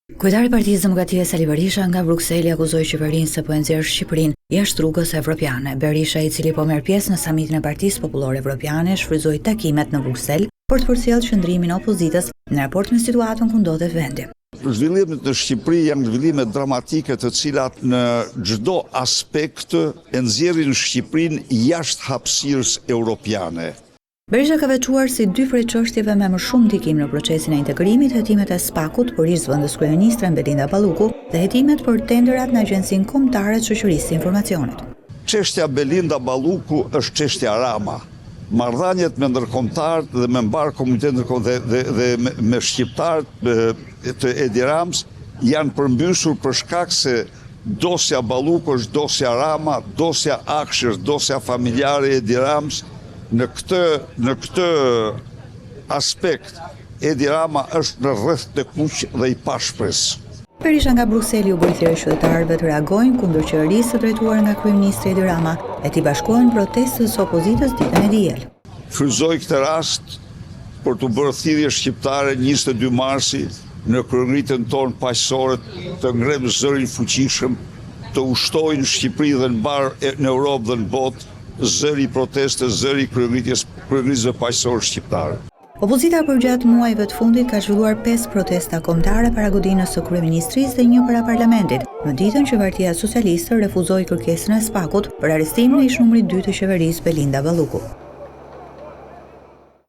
Kryetari i Partisë Demokratike Sali Berisha nga Brukseli akuzoi qeverinë se po e nxjerr Shqipërinë jashtë rrugës evropiane. Berisha, i cili po merr pjesë në samitin e Partisë Popullore Evropiane, shfrytëzoi takimet në Bruksel për të përcjellë qëndrimin e opozitës në raport me situatën ku ndodhet vendi. Zhvillimet në Shqipëri janë zhvillime dramatike të cilat në çdo aspekt e nxjerrin Shqipërinë jashtë hapësirës europiane. Berisha ka veçuar si dy prej çështjeve me më shumë ndikim në procesin e integrimit hetimet e SPAK-ut për ish zëvendës kryeministre Belinda Balluku dhe hetimet për tenderat në Agjencinë Kombëtare të Shoqërisë së Informacionit. Çështja Belinda Balluku është çështja Rama. Marrëdhëniet me ndërkombëtarët dhe me mbar komunitetin dhe me shqiptarët të Edi Rams janë përmbysur për shkak se dosja Balluku është dosja Rama, dosja Akshi është dosja familjare e Edi Rams. Në këtë aspekt, Edi Rama është në rreth të kuq dhe i pashpres. Berisha nga Brukseli u bërë thirrje qytetarëve të reagojnë kundër qeverisë së drejtuar nga kryeministri Edi Rama e t'i bashkohen protestës së opozitës ditën e diel. Fryzoj këtë rast për të bërë thirrje shqiptare 22 marsi në kryengritën tonë paqësore të ngrem zërin fuqishëm, të ushtojnë Shqipëri dhe në Europë dhe në botë zëri proteste, zëri kryengritëve paqësore shqiptare. Opozita përgjatë muajve të fundit ka zhvilluar 5 protesta kombëtare para godinës së kryeministrisë dhe 1 para parlamentit, në ditën që Partia Socialiste refuzoi kërkesën e SPAK-ut për arrestimin e ish numrit 2 të qeverisë Belinda Balluku.